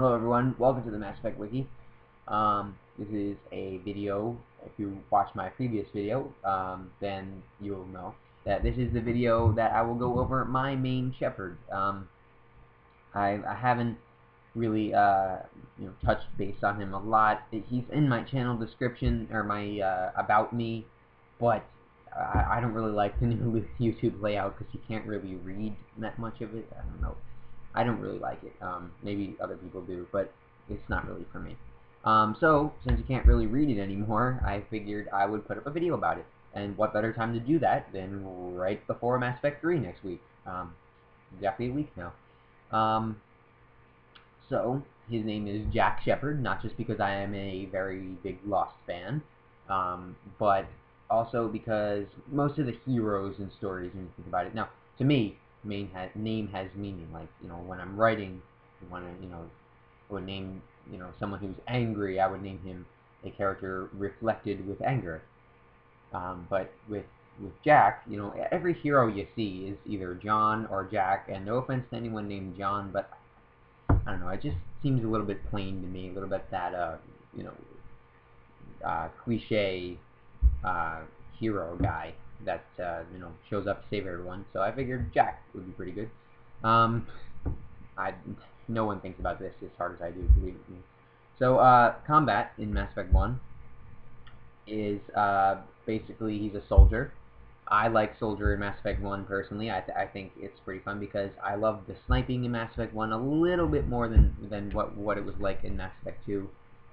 Hello everyone, welcome to the Mass Effect Wiki. This is a video. If you watched my previous video, then you'll know that this is the video that I will go over my main Shepard. I haven't really touched base on him a lot. He's in my channel description, or my about me, but I don't really like the new YouTube layout because you can't really read that much of it. I don't know. I don't really like it. Maybe other people do, but it's not really for me. So, since you can't really read it anymore, I figured I would put up a video about it. And what better time to do that than right before Mass Effect 3 next week. Exactly a week now. So, his name is Jack Shepard, not just because I am a very big Lost fan, but also because most of the heroes in stories, when you think about it, now, to me, name has meaning. Like, when I'm writing, I would name, someone who's angry, I would name him a character reflected with anger. But with Jack, every hero you see is either John or Jack, and no offense to anyone named John, but I don't know, it just seems a little bit plain to me, a little bit that, cliche hero guy that shows up to save everyone. So I figured Jack would be pretty good. No one thinks about this as hard as I do, believe me. So combat in Mass Effect 1 is basically he's a soldier. I like soldier in Mass Effect 1 personally. I think it's pretty fun because I love the sniping in Mass Effect 1 a little bit more than what it was like in Mass Effect 2.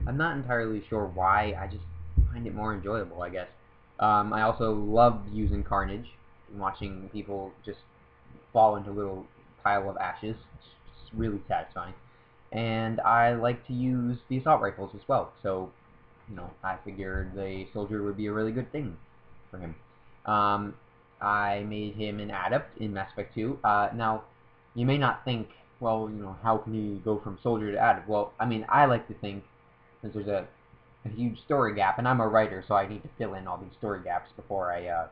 I'm not entirely sure why. I just find it more enjoyable, I guess. I also love using Carnage and watching people just fall into a little pile of ashes. It's really satisfying. And I like to use the assault rifles as well. So, I figured the soldier would be a really good thing for him. I made him an adept in Mass Effect 2. Now, you may not think, well, how can you go from soldier to adept? Well, I mean, I like to think, since there's a huge story gap, and I'm a writer, so I need to fill in all these story gaps before I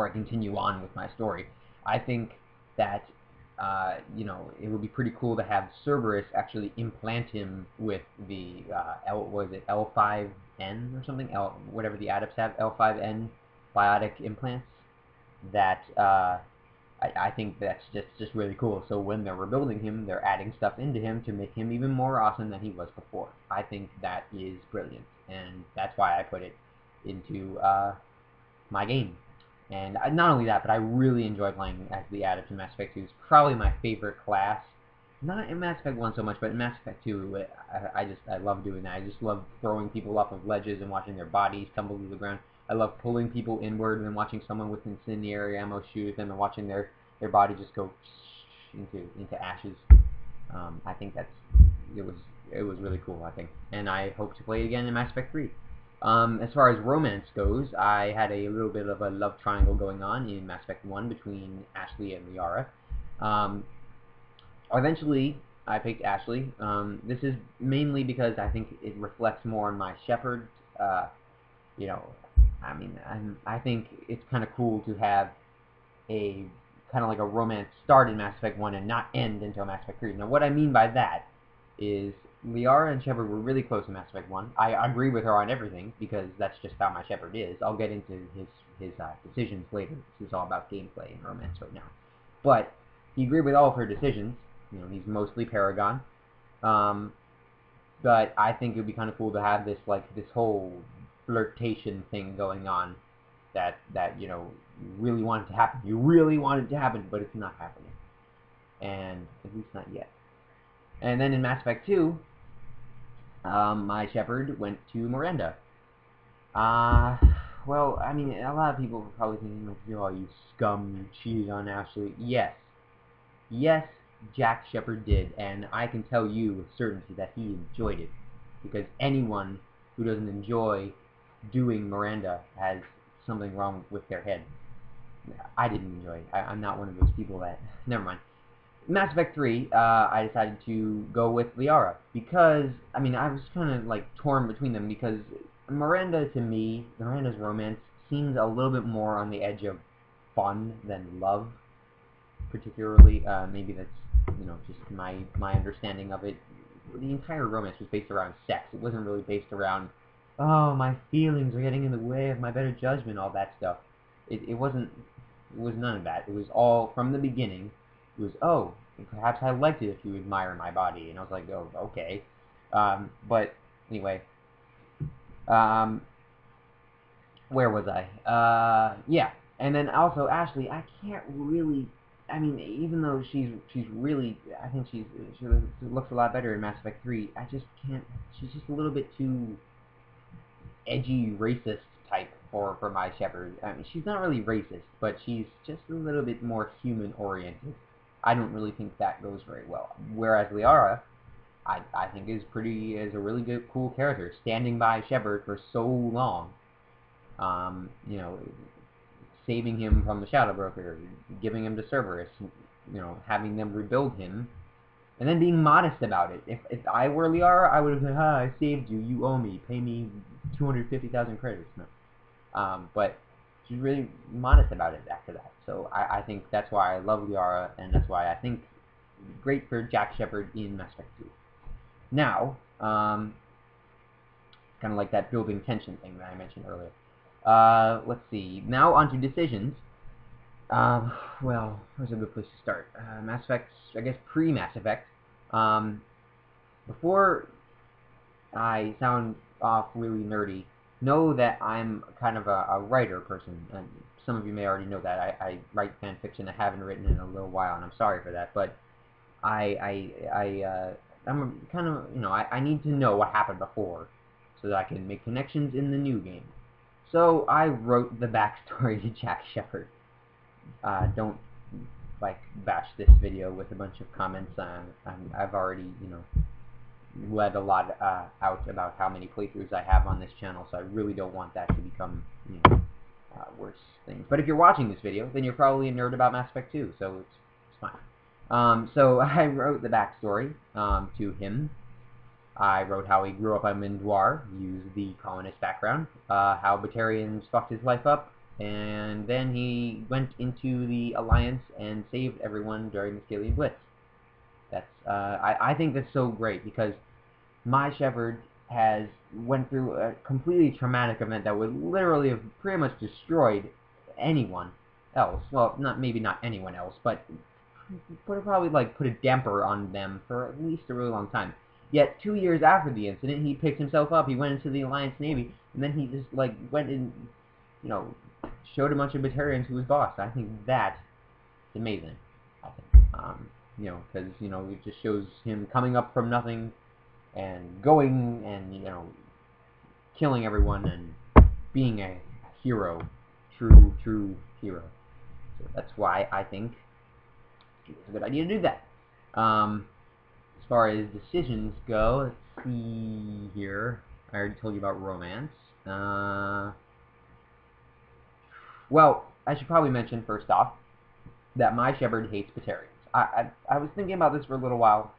continue on with my story. I think that it would be pretty cool to have Cerberus actually implant him with the L5N or something, whatever the adepts have, L5N biotic implants. That I think that's just really cool. So when they're rebuilding him, they're adding stuff into him to make him even more awesome than he was before. I think that is brilliant, and that's why I put it into my game. And not only that, but I really enjoy playing as the Adept in Mass Effect 2. It's probably my favorite class. Not in Mass Effect 1 so much, but in Mass Effect 2, I love doing that. I just love throwing people off of ledges and watching their bodies tumble to the ground. I love pulling people inward and watching someone with incendiary ammo shoot them and watching their body just go into ashes. I think it was really cool, I think. And I hope to play it again in Mass Effect 3. As far as romance goes, I had a little bit of a love triangle going on in Mass Effect 1 between Ashley and Liara. Eventually, I picked Ashley. This is mainly because I think it reflects more on my Shepard. I think it's kind of cool to have a kind of like a romance start in Mass Effect 1 and not end until Mass Effect 3. Now, what I mean by that is Liara and Shepard were really close in Mass Effect 1. I agree with her on everything because that's just how my Shepard is. I'll get into his decisions later. This is all about gameplay and romance right now. But he agreed with all of her decisions. He's mostly Paragon. But I think it would be kind of cool to have this whole flirtation thing going on that you really want it to happen. You really want it to happen, but it's not happening. And at least not yet. And then in Mass Effect 2, my Shepard went to Miranda. Well, I mean, a lot of people are probably thinking, oh, you scum, you cheated on Ashley. Yes. Yes, Jack Shepard did, and I can tell you with certainty that he enjoyed it. Because anyone who doesn't enjoy doing Miranda has something wrong with their head. I didn't enjoy it. I'm not one of those people that... Never mind. Mass Effect 3, I decided to go with Liara because, I mean, I was kind of torn between them because Miranda, to me, Miranda's romance seems a little bit more on the edge of fun than love. particularly. Maybe that's just my understanding of it. the entire romance was based around sex. It wasn't really based around, oh, my feelings are getting in the way of my better judgment, all that stuff. It wasn't, it was none of that. It was all, from the beginning, it was, oh, perhaps I liked it if you admire my body. And I was like, oh, okay. But, anyway, where was I? Yeah. And then also, Ashley, I can't really, I mean, even though she's really, I think she looks a lot better in Mass Effect 3, I just can't, she's just a little bit too edgy, racist type for my Shepard. I mean, she's not really racist, but she's just a little bit more human-oriented. I don't really think that goes very well. Whereas Liara, I think is a really good, cool character, standing by Shepard for so long. You know, saving him from the Shadow Broker, giving him to Cerberus, you know, having them rebuild him, and then being modest about it. If I were Liara, I would have said, "Ha, I saved you. You owe me. Pay me 250,000 credits." No. But she's really modest about it after that. So I think that's why I love Liara, and that's why I think great for Jack Shepard in Mass Effect 2. Now, kind of like that building tension thing that I mentioned earlier. Let's see. Now onto decisions. Well, where's a good place to start? Mass Effect, I guess pre-Mass Effect. Before I sound off really nerdy, know that I'm kind of a writer person, and some of you may already know that. I write fan fiction. I haven't written in a little while, and I'm sorry for that, but I'm kind of, you know, I need to know what happened before so that I can make connections in the new game. So I wrote the backstory to Jack Shepard. Don't, like, bash this video with a bunch of comments. I've already, you know, let a lot out about how many playthroughs I have on this channel, so I really don't want that to become, you know, worse things. But if you're watching this video, then you're probably a nerd about Mass Effect 2, so it's fine. So I wrote the backstory to him. I wrote how he grew up on Mindwar, used the colonist background, how Batarians fucked his life up, and then he went into the Alliance and saved everyone during the Skillian Blitz. That's, I think that's so great, because my Shepard went through a completely traumatic event that would literally have pretty much destroyed anyone else. Well, maybe not anyone else, but probably like put a damper on them for at least a really long time. Yet 2 years after the incident, he picked himself up, he went into the Alliance Navy, and then he just, like, went and, you know, showed a bunch of Batarians who was boss. I think that's amazing, I think. You know, because, you know, it just shows him coming up from nothing and going and, you know, killing everyone and being a hero, true hero. So that's why I think it's a good idea to do that. As far as decisions go, let's see here. I already told you about romance. Well, I should probably mention first off that my Shepard hates Batarians. I was thinking about this for a little while,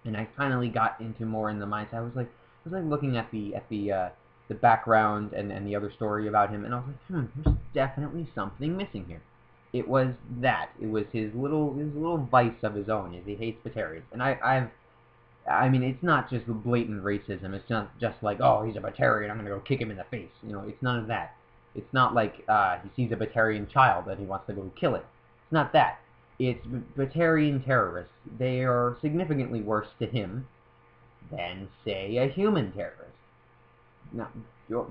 and I finally got into more in the mindset. I was like looking at the background and the other story about him, and I was like, there's definitely something missing here. It was that. It was his little vice of his own, is he hates Batarians. And I mean, it's not just blatant racism. It's not just like, oh, he's a Batarian, I'm gonna go kick him in the face. You know, it's none of that. It's not like he sees a Batarian child and he wants to go kill it. It's not that. It's Batarian terrorists. They are significantly worse to him than, say, a human terrorist. Now,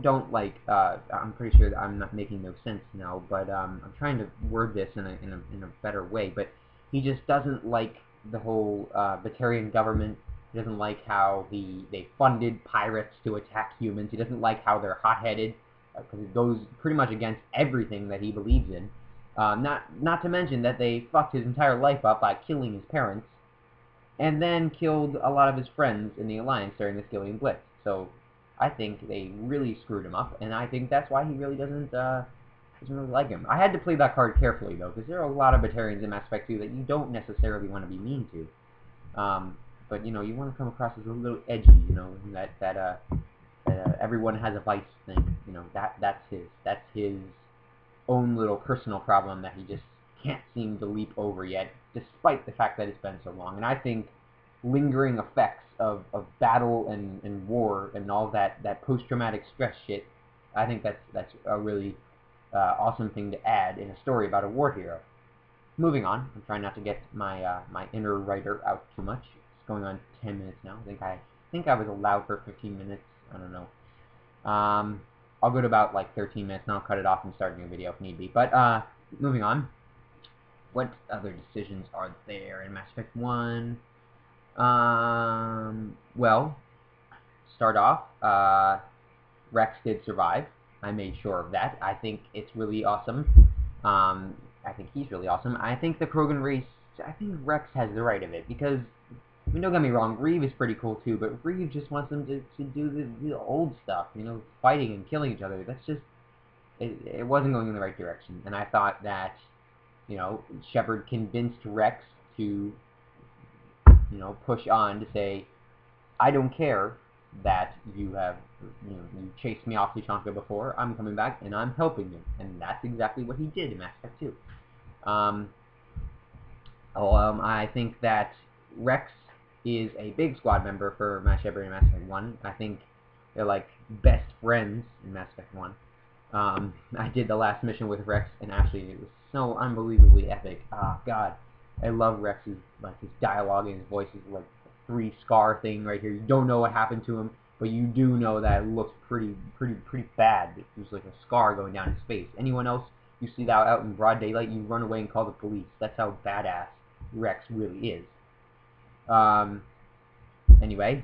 don't like, I'm pretty sure that I'm not making no sense now, but I'm trying to word this in a better way, but he just doesn't like the whole Batarian government. He doesn't like how they funded pirates to attack humans. He doesn't like how they're hot-headed, because it goes pretty much against everything that he believes in. Not to mention that they fucked his entire life up by killing his parents, and then killed a lot of his friends in the Alliance during the Skillian Blitz. So I think they really screwed him up, and I think that's why he really doesn't really like him. I had to play that card carefully, though, because there are a lot of Batarians in Mass Effect 2 that you don't necessarily want to be mean to. But, you know, you want to come across as a little edgy, you know, that everyone has a vice thing. You know, that's his own little personal problem that he just can't seem to leap over yet, despite the fact that it's been so long. And I think lingering effects of battle and war and all that post-traumatic stress shit. I think that's a really awesome thing to add in a story about a war hero. Moving on, I'm trying not to get my my inner writer out too much. It's going on 10 minutes now. I think I was allowed for 15 minutes. I don't know. I'll go to about like 13 minutes and I'll cut it off and start a new video if need be. But moving on. What other decisions are there in Mass Effect 1? Well, start off, Rex did survive. I made sure of that. I think it's really awesome. I think he's really awesome. I think the Krogan race, I think Rex has the right of it, because, I mean, don't get me wrong, Reeve is pretty cool too, but Reeve just wants them to do the old stuff, you know, fighting and killing each other. That's just, it wasn't going in the right direction, and I thought that, you know, Shepard convinced Rex to, you know, push on to say, I don't care that you have, you know, you chased me off Tushanka before, I'm coming back and I'm helping you. And that's exactly what he did in Mass Effect 2. I think that Rex is a big squad member for Mass Shepard in Mass Effect 1. I think they're like best friends in Mass Effect 1. I did the last mission with Rex and actually it was so unbelievably epic. Oh god. I love Rex's, like, his dialogue and his voice is like 3 scar thing right here. You don't know what happened to him, but you do know that it looks pretty bad. There's like a scar going down his face. Anyone else you see that out in broad daylight, you run away and call the police. That's how badass Rex really is. Anyway,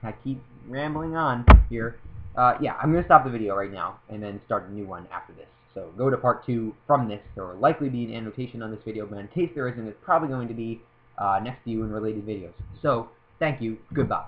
I keep rambling on here. Yeah, I'm gonna stop the video right now and then start a new one after this. So go to part 2 from this. There will likely be an annotation on this video, but in case there isn't, it's probably going to be next to you in related videos. So, thank you, goodbye.